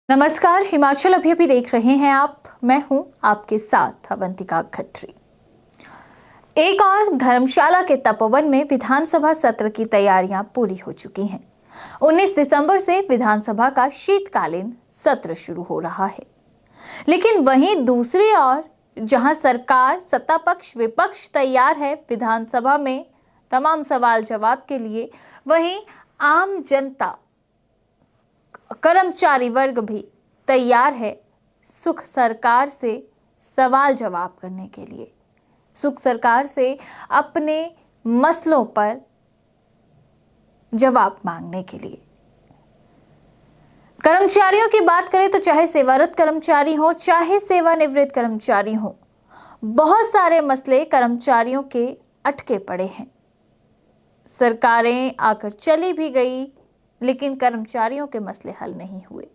नमस्कार, हिमाचल अभी देख रहे हैं आप। मैं हूं आपके साथ अवंतिका खत्री। एक और धर्मशाला के तपोवन में विधानसभा सत्र की तैयारियां पूरी हो चुकी हैं। 19 दिसंबर से विधानसभा का शीतकालीन सत्र शुरू हो रहा है। लेकिन वहीं दूसरी ओर जहां सरकार, सत्ता पक्ष, विपक्ष तैयार है विधानसभा में तमाम सवाल जवाब के लिए, वहीं आम जनता, कर्मचारी वर्ग भी तैयार है सुख सरकार से सवाल जवाब करने के लिए, सुख सरकार से अपने मसलों पर जवाब मांगने के लिए। कर्मचारियों की बात करें तो चाहे सेवारत कर्मचारी हो, चाहे सेवानिवृत्त कर्मचारी हो, बहुत सारे मसले कर्मचारियों के अटके पड़े हैं। सरकारें आकर चली भी गई, लेकिन कर्मचारियों के मसले हल नहीं हुए।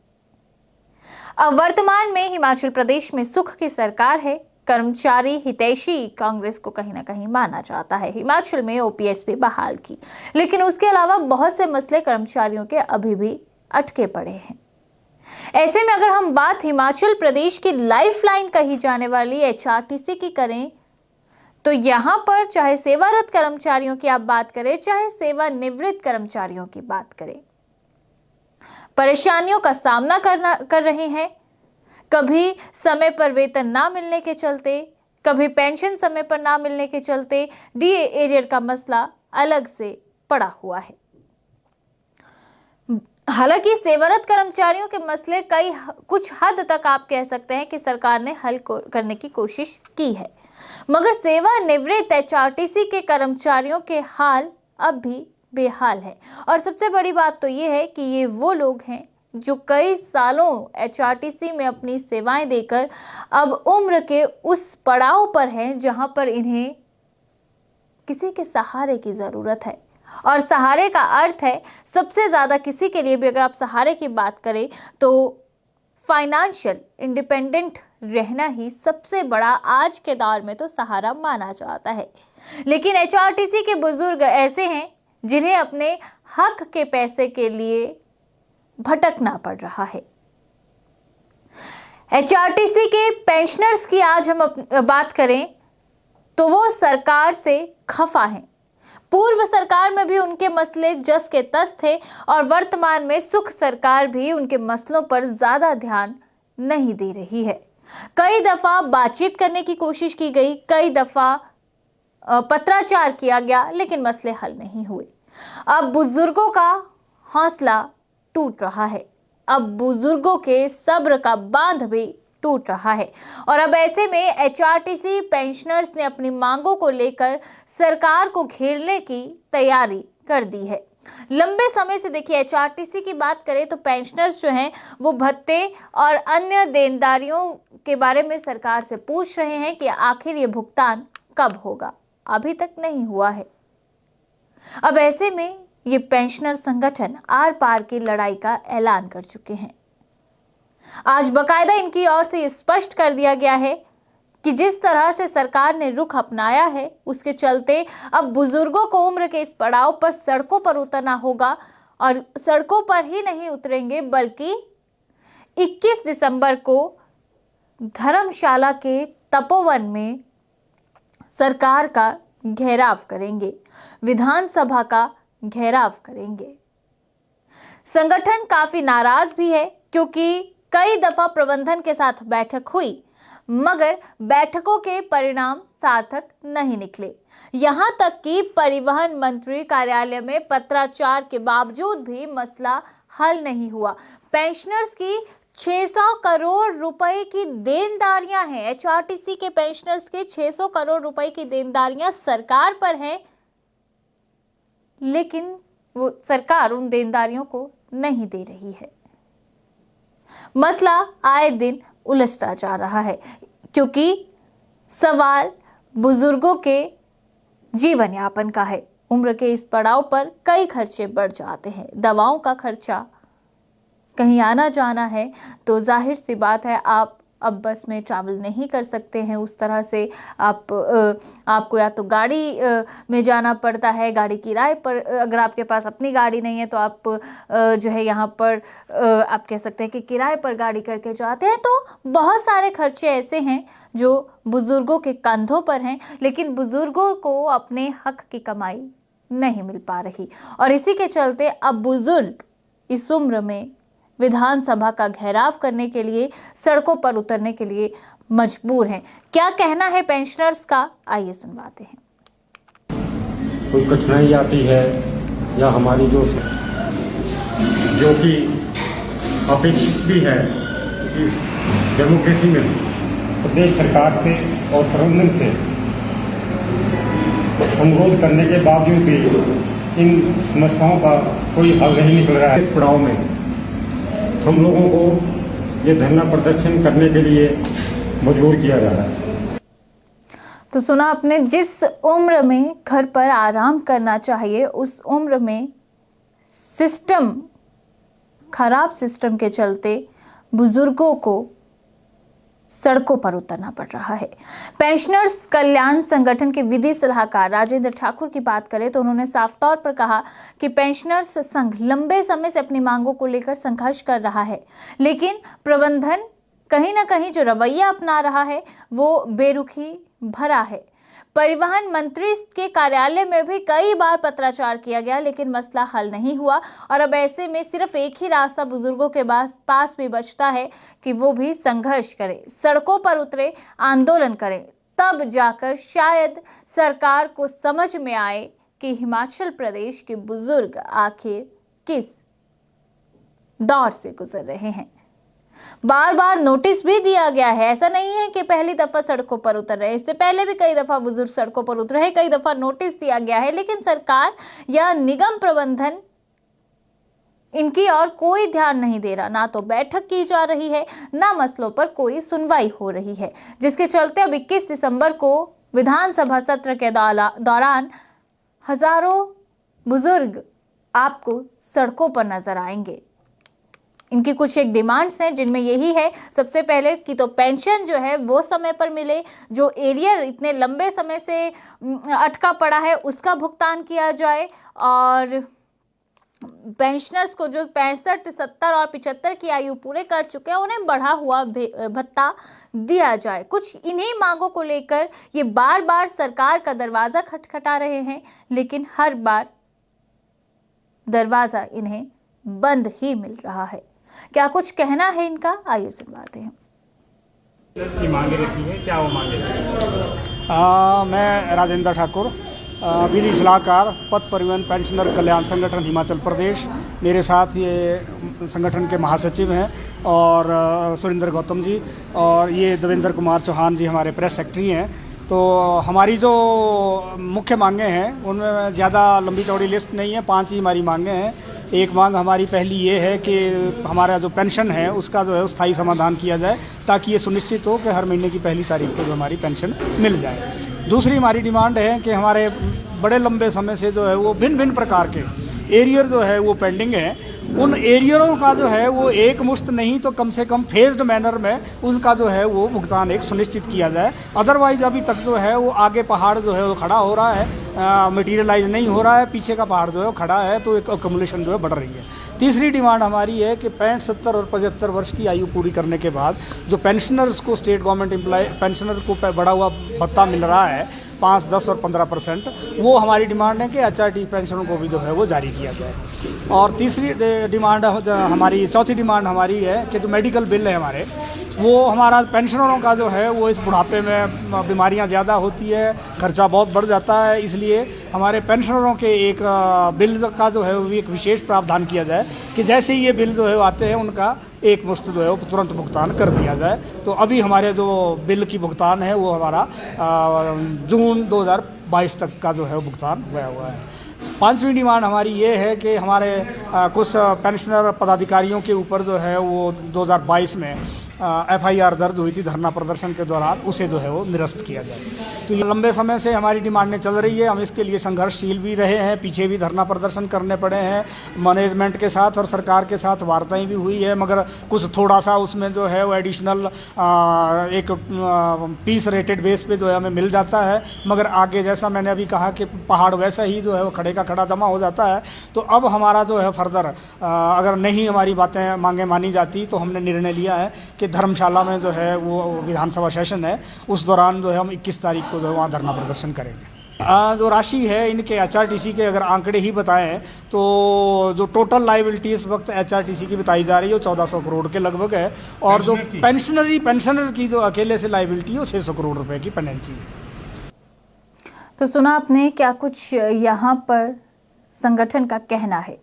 अब वर्तमान में हिमाचल प्रदेश में सुख की सरकार है। कर्मचारी हितैषी कांग्रेस को कहीं ना कहीं माना जाता है। हिमाचल में ओपीएस भी बहाल की, लेकिन उसके अलावा बहुत से मसले कर्मचारियों के अभी भी अटके पड़े हैं। ऐसे में अगर हम बात हिमाचल प्रदेश की लाइफलाइन कही जाने वाली एचआरटीसी की करें, तो यहां पर चाहे सेवारत कर्मचारियों की आप बात करें, चाहे सेवानिवृत्त कर्मचारियों की बात करें, परेशानियों का सामना कर रहे हैं। कभी समय पर वेतन ना मिलने के चलते, कभी पेंशन समय पर ना मिलने के चलते डीए एरियर का मसला अलग से पड़ा हुआ है। हालांकि सेवारत कर्मचारियों के मसले कुछ हद तक आप कह सकते हैं कि सरकार ने हल करने की कोशिश की है, मगर सेवानिवृत्त एचआरटीसी के कर्मचारियों के हाल अब भी बेहाल है। और सबसे बड़ी बात तो ये है कि ये वो लोग हैं जो कई सालों एचआरटीसी में अपनी सेवाएं देकर अब उम्र के उस पड़ाव पर हैं जहां पर इन्हें किसी के सहारे की जरूरत है। और सहारे का अर्थ है, सबसे ज्यादा किसी के लिए भी अगर आप सहारे की बात करें तो फाइनेंशियल इंडिपेंडेंट रहना ही सबसे बड़ा आज के दौर में तो सहारा माना जाता है। लेकिन एचआरटीसी के बुजुर्ग ऐसे हैं जिन्हें अपने हक के पैसे के लिए भटकना पड़ रहा है। एचआरटीसी के पेंशनर्स की आज हम बात करें तो वो सरकार से खफा हैं। पूर्व सरकार में भी उनके मसले जस के तस थे और वर्तमान में सुख सरकार भी उनके मसलों पर ज्यादा ध्यान नहीं दे रही है। कई दफा बातचीत करने की कोशिश की गई, कई दफा पत्राचार किया गया, लेकिन मसले हल नहीं हुए। अब बुजुर्गों का हौसला टूट रहा है, अब बुजुर्गों के सब्र का बांध भी टूट रहा है। और अब ऐसे में एचआरटीसी पेंशनर्स ने अपनी मांगों को लेकर सरकार को घेरने की तैयारी कर दी है। लंबे समय से देखिए, एचआरटीसी की बात करें तो पेंशनर्स जो हैं वो भत्ते और अन्य देनदारियों के बारे में सरकार से पूछ रहे हैं कि आखिर ये भुगतान कब होगा। अभी तक नहीं हुआ है। अब ऐसे में ये पेंशनर संगठन आर पार की लड़ाई का ऐलान कर चुके हैं। आज बकायदा इनकी ओर से स्पष्ट कर दिया गया है कि जिस तरह से सरकार ने रुख अपनाया है, उसके चलते अब बुजुर्गों को उम्र के इस पड़ाव पर सड़कों पर उतरना होगा। और सड़कों पर ही नहीं उतरेंगे, बल्कि 21 दिसंबर को धर्मशाला के तपोवन में सरकार का घेराव करेंगे, विधानसभा का घेराव करेंगे। संगठन काफी नाराज भी है, क्योंकि कई दफा प्रबंधन के साथ बैठक हुई, मगर बैठकों के परिणाम सार्थक नहीं निकले। यहां तक कि परिवहन मंत्री कार्यालय में पत्राचार के बावजूद भी मसला हल नहीं हुआ। पेंशनर्स की 600 करोड़ रुपए की देनदारियां हैं। एचआरटीसी के पेंशनर्स के 600 करोड़ रुपए की देनदारियां सरकार पर हैं, लेकिन वो सरकार उन देनदारियों को नहीं दे रही है। मसला आए दिन उलझता जा रहा है, क्योंकि सवाल बुजुर्गों के जीवन यापन का है। उम्र के इस पड़ाव पर कई खर्चे बढ़ जाते हैं। दवाओं का खर्चा, कहीं आना जाना है, तो जाहिर सी बात है आप अब बस में ट्रैवल नहीं कर सकते हैं। उस तरह से आपको या तो गाड़ी में जाना पड़ता है, गाड़ी किराए पर, अगर आपके पास अपनी गाड़ी नहीं है तो आप जो है यहाँ पर आप कह सकते हैं कि किराए पर गाड़ी करके जाते हैं। तो बहुत सारे खर्चे ऐसे हैं जो बुजुर्गों के कंधों पर हैं, लेकिन बुजुर्गों को अपने हक की कमाई नहीं मिल पा रही और इसी के चलते अब बुजुर्ग इस उम्र में विधानसभा का घेराव करने के लिए, सड़कों पर उतरने के लिए मजबूर हैं। क्या कहना है पेंशनर्स का, आइए सुनवाते हैं। कोई कठिनाई आती है या हमारी जो कि अपेक्षित भी है कि डेमोक्रेसी में प्रदेश सरकार से और प्रबंधन से अनुरोध करने के बावजूद भी इन समस्याओं का कोई हल नहीं निकल रहा है। इस पड़ाव में हम लोगों को ये धरना प्रदर्शन करने के लिए मजबूर किया जा रहा है। तो सुना आपने, जिस उम्र में घर पर आराम करना चाहिए उस उम्र में खराब सिस्टम के चलते बुजुर्गों को सड़कों पर उतरना पड़ रहा है। पेंशनर्स कल्याण संगठन के विधि सलाहकार राजेंद्र ठाकुर की बात करें तो उन्होंने साफ तौर पर कहा कि पेंशनर्स संघ लंबे समय से अपनी मांगों को लेकर संघर्ष कर रहा है, लेकिन प्रबंधन कहीं ना कहीं जो रवैया अपना रहा है वो बेरुखी भरा है। परिवहन मंत्री के कार्यालय में भी कई बार पत्राचार किया गया, लेकिन मसला हल नहीं हुआ और अब ऐसे में सिर्फ एक ही रास्ता बुजुर्गों के पास भी बचता है कि वो भी संघर्ष करें, सड़कों पर उतरे, आंदोलन करें। तब जाकर शायद सरकार को समझ में आए कि हिमाचल प्रदेश के बुजुर्ग आखिर किस दौर से गुजर रहे हैं। बार बार नोटिस भी दिया गया है, ऐसा नहीं है कि पहली दफा सड़कों पर उतर रहे, इससे पहले भी कई दफा बुजुर्ग सड़कों पर उतरे हैं, कई दफा नोटिस दिया गया है, लेकिन सरकार या निगम प्रबंधन इनकी और कोई ध्यान नहीं दे रहा। ना तो बैठक की जा रही है, ना मसलों पर कोई सुनवाई हो रही है, जिसके चलते अब 21 दिसंबर को विधानसभा सत्र के दौरान हजारों बुजुर्ग आपको सड़कों पर नजर आएंगे। इनकी कुछ एक डिमांड्स हैं, जिनमें यही है सबसे पहले कि तो पेंशन जो है वो समय पर मिले, जो एरियर इतने लंबे समय से अटका पड़ा है उसका भुगतान किया जाए और पेंशनर्स को जो 65, 70 और 75 की आयु पूरे कर चुके हैं उन्हें बढ़ा हुआ भत्ता दिया जाए। कुछ इन्हीं मांगों को लेकर ये बार बार सरकार का दरवाजा खटखटा रहे हैं, लेकिन हर बार दरवाजा इन्हें बंद ही मिल रहा है। क्या कुछ कहना है इनका, आइए सुनवाते हैं। की मांगे रहती है, क्या वो मांगे रहती है? मैं राजेंद्र ठाकुर, विधि सलाहकार, पथ परिवहन पेंशनर कल्याण संगठन हिमाचल प्रदेश। मेरे साथ ये संगठन के महासचिव हैं और सुरेंद्र गौतम जी, और ये देवेंद्र कुमार चौहान जी हमारे प्रेस सेक्रेटरी हैं। तो हमारी जो मुख्य मांगे हैं उनमें ज़्यादा लंबी चौड़ी लिस्ट नहीं है, 5 ही हमारी मांगे हैं। एक मांग हमारी पहली ये है कि हमारा जो पेंशन है उसका जो है स्थायी समाधान किया जाए, ताकि ये सुनिश्चित हो कि हर महीने की पहली तारीख को जो हमारी पेंशन मिल जाए। दूसरी हमारी डिमांड है कि हमारे बड़े लंबे समय से जो है वो भिन्न भिन्न प्रकार के एरियर जो है वो पेंडिंग है, उन एरियरों का जो है वो एक मुश्त नहीं तो कम से कम फेज्ड मैनर में उनका जो है वो भुगतान एक सुनिश्चित किया जाए। अदरवाइज अभी तक जो है वो आगे पहाड़ जो है वो खड़ा हो रहा है, मटेरियलाइज नहीं हो रहा है, पीछे का पहाड़ जो है वो खड़ा है, तो एक अक्यूमुलेशन जो है बढ़ रही है। तीसरी डिमांड हमारी है कि 65, 70 और 75 वर्ष की आयु पूरी करने के बाद जो पेंशनर्स को स्टेट गवर्नमेंट एम्प्लॉय पेंशनर को बढ़ा हुआ भत्ता मिल रहा है 5, 10 और 15%, वो हमारी डिमांड है कि HRT पेंशनों को भी जो है वो जारी किया जाए। और तीसरी डिमांड हमारी, चौथी डिमांड हमारी है कि जो मेडिकल बिल है हमारे, वो हमारा पेंशनरों का जो है वो इस बुढ़ापे में बीमारियां ज़्यादा होती है, खर्चा बहुत बढ़ जाता है, इसलिए हमारे पेंशनरों के एक बिल का जो है वो एक विशेष प्रावधान किया जाए कि जैसे ही ये बिल जो है आते हैं उनका एक मुश्त जो है वो तुरंत भुगतान कर दिया जाए। तो अभी हमारे जो बिल की भुगतान है वो हमारा जून 2022 तक का जो है वो भुगतान हुआ है। पांचवी डिमांड हमारी ये है कि हमारे कुछ पेंशनर पदाधिकारियों के ऊपर जो है वो 2022 में FIR दर्ज हुई थी धरना प्रदर्शन के दौरान, उसे जो है वो निरस्त किया जाए। तो ये लंबे समय से हमारी डिमांडें चल रही है, हम इसके लिए संघर्षशील भी रहे हैं, पीछे भी धरना प्रदर्शन करने पड़े हैं, मैनेजमेंट के साथ और सरकार के साथ वार्ताएं भी हुई है, मगर कुछ थोड़ा सा उसमें जो है वो एडिशनल एक पीस रेटेड बेस पे जो है हमें मिल जाता है, मगर आगे जैसा मैंने अभी कहा कि पहाड़ वैसा ही जो है वो खड़े का खड़ा जमा हो जाता है। तो अब हमारा जो है फर्दर अगर नहीं हमारी बातें मांगे मानी जाती तो हमने निर्णय लिया है कि धर्मशाला में जो है वो विधानसभा सेशन है, उस दौरान जो है हम 21 तारीख को जो है वहाँ धरना प्रदर्शन करेंगे। जो राशि है इनके HRTC के अगर आंकड़े ही बताएं तो जो टोटल लाइबिलिटी इस वक्त HRTC की बताई जा रही है वो 1400 करोड़ के लगभग है, और जो पेंशनर की जो अकेले से लाइबिलिटी है वो 600 करोड़ रुपए की पेनेंसी है। तो सुना आपने क्या कुछ यहाँ पर संगठन का कहना है।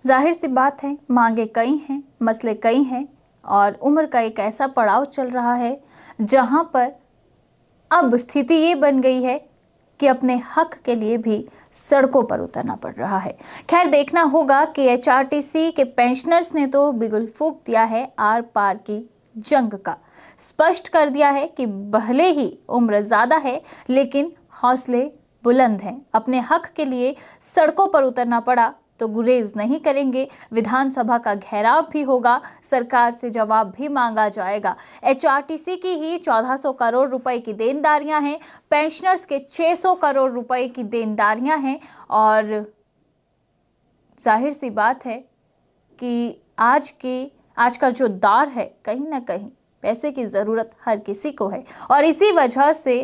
जाहिर सी बात है, मांगे कई हैं, मसले कई हैं और उम्र का एक ऐसा पड़ाव चल रहा है जहां पर अब स्थिति ये बन गई है कि अपने हक के लिए भी सड़कों पर उतरना पड़ रहा है। खैर, देखना होगा कि HRTC के पेंशनर्स ने तो बिगुल फूंक दिया है आर पार की जंग का, स्पष्ट कर दिया है कि भले ही उम्र ज्यादा है लेकिन हौसले बुलंद हैं। अपने हक के लिए सड़कों पर उतरना पड़ा तो गुरेज नहीं करेंगे, विधानसभा का घेराव भी होगा, सरकार से जवाब भी मांगा जाएगा। HRTC की ही 1400 करोड़ रुपए की देनदारियां हैं, पेंशनर्स के 600 करोड़ रुपए की देनदारियां हैं और जाहिर सी बात है कि आज का जो दौर है, कहीं ना कहीं पैसे की ज़रूरत हर किसी को है और इसी वजह से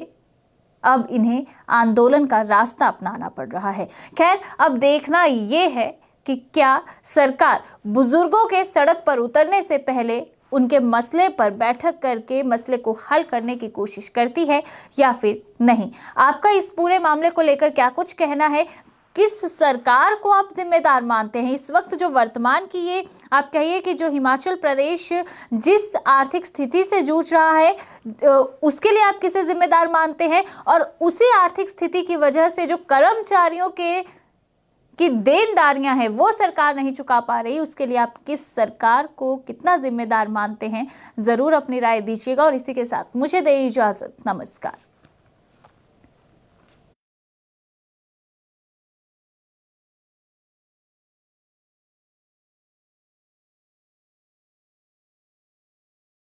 अब इन्हें आंदोलन का रास्ता अपनाना पड़ रहा है। खैर, अब देखना ये है कि क्या सरकार बुजुर्गों के सड़क पर उतरने से पहले उनके मसले पर बैठक करके मसले को हल करने की कोशिश करती है या फिर नहीं। आपका इस पूरे मामले को लेकर क्या कुछ कहना है? किस सरकार को आप जिम्मेदार मानते हैं? इस वक्त जो वर्तमान की ये आप कहिए कि जो हिमाचल प्रदेश जिस आर्थिक स्थिति से जूझ रहा है उसके लिए आप किसे जिम्मेदार मानते हैं? और उसी आर्थिक स्थिति की वजह से जो कर्मचारियों की देनदारियां हैं वो सरकार नहीं चुका पा रही, उसके लिए आप किस सरकार को कितना जिम्मेदार मानते हैं? जरूर अपनी राय दीजिएगा और इसी के साथ मुझे दें इजाजत। नमस्कार।